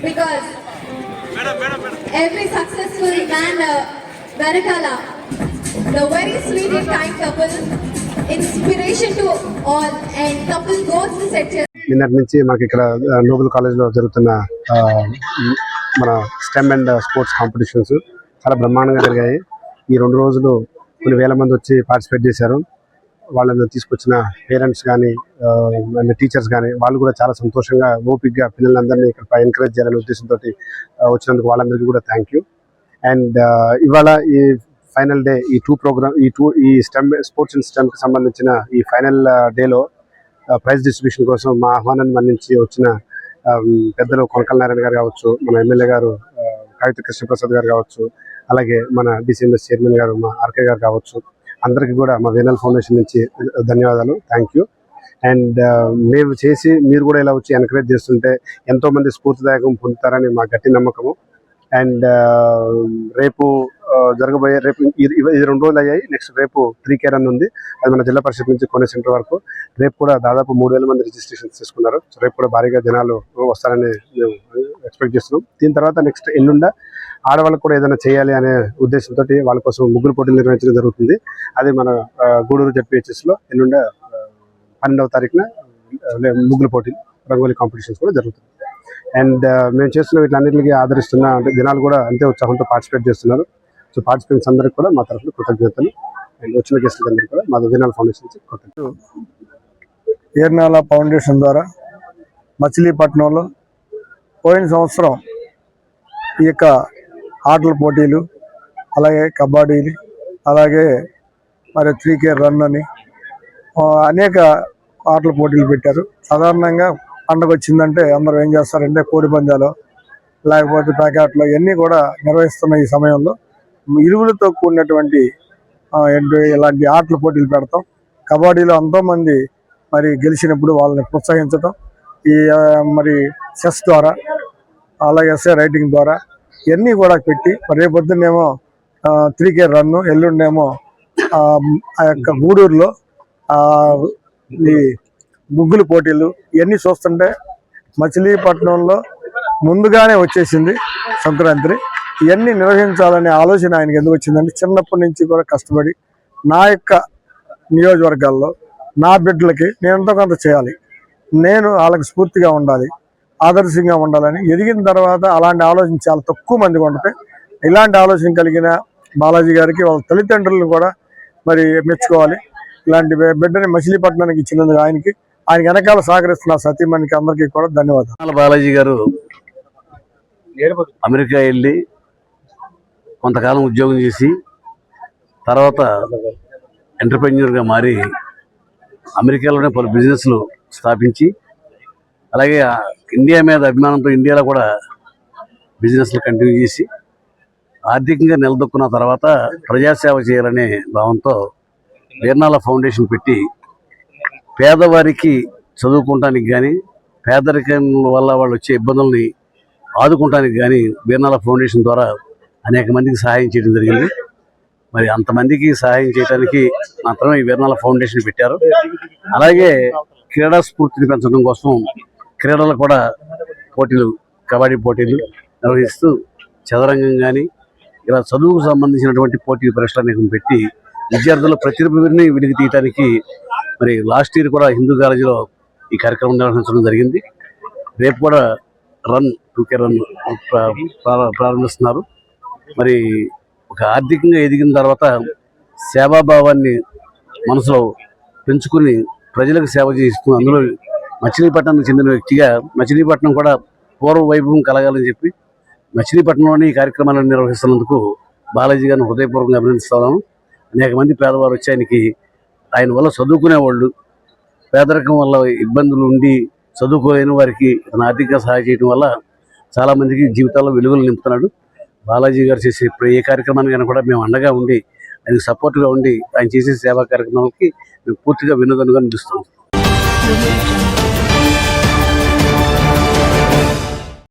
Because every successful man Verakala, the very sweet and kind couple, inspiration to all, and couple goes to sector. నిన్నటి నుంచి మాకు ఇక్కడ Nobel కాలేజ్లో జరుగుతున్న మన స్టెమ్ అండ్ స్పోర్ట్స్ కాంపిటీషన్స్ చాలా బ్రహ్మాండంగా జరిగాయి. ఈ 2 రోజులు కొన్ని వేల మంది వచ్చి పార్టిసిపేట్ చేశారు. వాళ్ళని తీసుకొచ్చిన పేరెంట్స్ కానీ టీచర్స్ కానీ వాళ్ళు కూడా చాలా సంతోషంగా ఓపిక్గా పిల్లలందరినీ ఇక్కడ ఎంకరేజ్ చేయాలనే ఉద్దేశంతో వచ్చినందుకు వాళ్ళందరికీ కూడా థ్యాంక్ యూ. అండ్ ఇవాళ ఈ ఫైనల్ డే ఈ స్టెమ్ స్పోర్ట్స్ అండ్ స్టెమ్కి సంబంధించిన ఈ ఫైనల్ డేలో ప్రైజ్ డిస్ట్రిబ్యూషన్ కోసం మా ఆహ్వానాన్ని మన్నించి వచ్చిన పెద్దలు కొనకల నారాయణ గారు కావచ్చు, మన ఎమ్మెల్యే గారు కవిత కృష్ణప్రసాద్ గారు కావచ్చు, అలాగే మన డిసిఎంఎస్ చైర్మన్ గారు మా ఆర్కే గారు కావచ్చు, అందరికీ కూడా మా వేనల్ ఫౌండేషన్ నుంచి ధన్యవాదాలు, థ్యాంక్ యూ. అండ్ మేము చేసి మీరు కూడా ఇలా వచ్చి ఎంకరేజ్ చేస్తుంటే ఎంతోమంది స్ఫూర్తిదాయకం పొందుతారని మా గట్టి నమ్మకము. అండ్ రేపు జరగబోయే ఇది 2 రోజులు అయ్యాయి. నెక్స్ట్ రేపు 3K రన్ ఉంది. అది మన జిల్లా పరిషత్ నుంచి కొనే సెంటర్ వరకు. రేపు కూడా దాదాపు 3000 మంది రిజిస్ట్రేషన్స్ తీసుకున్నారు. సో రేపు కూడా భారీగా జనాలు వస్తారని మేము ఎక్స్పెక్ట్ చేస్తున్నాం. దీని తర్వాత నెక్స్ట్ ఎల్లుండ ఆడవాళ్ళకు కూడా ఏదైనా చేయాలి అనే ఉద్దేశంతో వాళ్ళ కోసం ముగ్గులు పోటీలు నిర్వహించడం జరుగుతుంది. అది మన గూడూరు జడ్పీహెచ్ఎస్లో ఎల్లుండ 12వ తారీఖున ముగ్గులు పోటీలు రంగోలీ కాంపిటీషన్స్ కూడా జరుగుతుంది. అండ్ మేము చేస్తున్న వీటిలన్నింటికి ఆదరిస్తున్న అంటే జనాలు కూడా అంతే ఉత్సాహంతో పార్టిసిపేట్ చేస్తున్నారు. సో పార్టిసిపెంట్స్ అందరికీ కూడా మా తరఫున కృతజ్ఞతలు. అండ్ వచ్చిన గెస్టులందరికీ కూడా మా వేనల్ ఫౌండేషన్ నుంచి కృతజ్ఞతలు. ఏర్నాల ఫౌండేషన్ ద్వారా మచిలీపట్నంలో పోయిన సంవత్సరం ఈ యొక్క ఆటల పోటీలు, అలాగే కబడ్డీలు, అలాగే మరి 3K రన్ అని అనేక ఆటల పోటీలు పెట్టారు. సాధారణంగా పండుగ వచ్చిందంటే అందరూ ఏం చేస్తారంటే కోడి పందాలు లేకపోతే ప్యాకెట్లు ఇవన్నీ కూడా నిర్వహిస్తున్న ఈ సమయంలో ఇరువులతో కూడినటువంటి ఇలాంటి ఆటల పోటీలు పెడతాం. కబడ్డీలో ఎంతోమంది మరి గెలిచినప్పుడు వాళ్ళని ప్రోత్సహించడం, ఈ మరి చెస్ ద్వారా అలాగే ఎస్ఏ రైటింగ్ ద్వారా ఇవన్నీ కూడా పెట్టి రేపొద్దునేమో 3K రన్ను, ఎల్లుండేమో ఆ యొక్క గూడూరులో ఈ ముగ్గులు పోటీలు ఇవన్నీ చూస్తుంటే మచిలీపట్నంలో ముందుగానే వచ్చేసింది సంక్రాంతి. ఇవన్నీ నిర్వహించాలనే ఆలోచన ఆయనకి ఎందుకు వచ్చిందంటే చిన్నప్పటి నుంచి కూడా కష్టపడి నా యొక్క నియోజకవర్గాల్లో నా బిడ్డలకి నేను ఎంతో కొంత చేయాలి, నేను వాళ్ళకి స్ఫూర్తిగా ఉండాలి, ఆదర్శంగా ఉండాలని ఎదిగిన తర్వాత అలాంటి ఆలోచన చాలా తక్కువ మందికి ఉంటుంది. ఇలాంటి ఆలోచన కలిగిన బాలాజీ గారికి వాళ్ళ తల్లిదండ్రులను కూడా మరి మెచ్చుకోవాలి. ఇలాంటి బిడ్డని మచిలీపట్నానికి ఇచ్చినందుకు ఆయనకి వెనకాల సహకరిస్తున్న సతీమణికి అందరికీ కూడా ధన్యవాదాలు. బాలాజీ గారు అమెరికా వెళ్ళి కొంతకాలం ఉద్యోగం చేసి తర్వాత ఎంటర్ప్రెన్యూర్గా మారి అమెరికాలోనే పలు బిజినెస్లు స్థాపించి అలాగే ఇండియా మీద అభిమానంతో ఇండియాలో కూడా బిజినెస్లు కంటిన్యూ చేసి ఆర్థికంగా నిలదొక్కున్న తర్వాత ప్రజాసేవ చేయాలనే భావంతో వీర్నాల ఫౌండేషన్ పెట్టి పేదవారికి చదువుకోవటానికి కానీ పేదరికం వల్ల వాళ్ళు వచ్చే ఇబ్బందుల్ని ఆదుకోవటానికి కానీ వీర్నాల ఫౌండేషన్ ద్వారా అనేక మందికి సహాయం చేయడం జరిగింది. మరి అంతమందికి సహాయం చేయడానికి మాత్రమే ఈ వీర్నాల ఫౌండేషన్ పెట్టారు. అలాగే క్రీడా స్ఫూర్తిని పెంచడం కోసం క్రీడలు కూడా పోటీలు, కబడ్డీ పోటీలు నిర్వహిస్తూ చదరంగం కానీ ఇలా చదువుకు సంబంధించినటువంటి పోటీ పరీక్షలు పెట్టి విద్యార్థుల ప్రతిభని వెలికి తీయటానికి మరి లాస్ట్ ఇయర్ కూడా హిందూ కాలేజీలో ఈ కార్యక్రమం నిర్వహించడం జరిగింది. రేపు కూడా 2K రన్ ప్రారంభిస్తున్నారు. మరి ఒక ఆర్థికంగా ఎదిగిన తర్వాత సేవాభావాన్ని మనసులో పెంచుకుని ప్రజలకు సేవ చేస్తూ అందులో మచిలీపట్నానికి చెందిన వ్యక్తిగా మచిలీపట్నం కూడా పూర్వ వైభవం కలగాలని చెప్పి మచిలీపట్నంలోని ఈ కార్యక్రమాలను నిర్వహిస్తున్నందుకు బాలాజీ గారిని హృదయపూర్వకంగా అభినందిస్తున్నాను. అనేక మంది పేదవారు వచ్చి ఆయన వల్ల చదువుకునేవాళ్ళు, పేదరికం వల్ల ఇబ్బందులు ఉండి చదువుకోలేని వారికి ఆర్థికంగా సహాయం చేయడం వల్ల చాలామందికి జీవితాల్లో వెలుగులు నింపుతున్నాడు. బాలాజీ గారు చేసే ఏ కార్యక్రమానికి కూడా మేము అండగా ఉండి ఆయనకు సపోర్ట్గా ఉండి ఆయన చేసే సేవా కార్యక్రమాలకి మేము పూర్తిగా వినోదంగా నిలుస్తాం.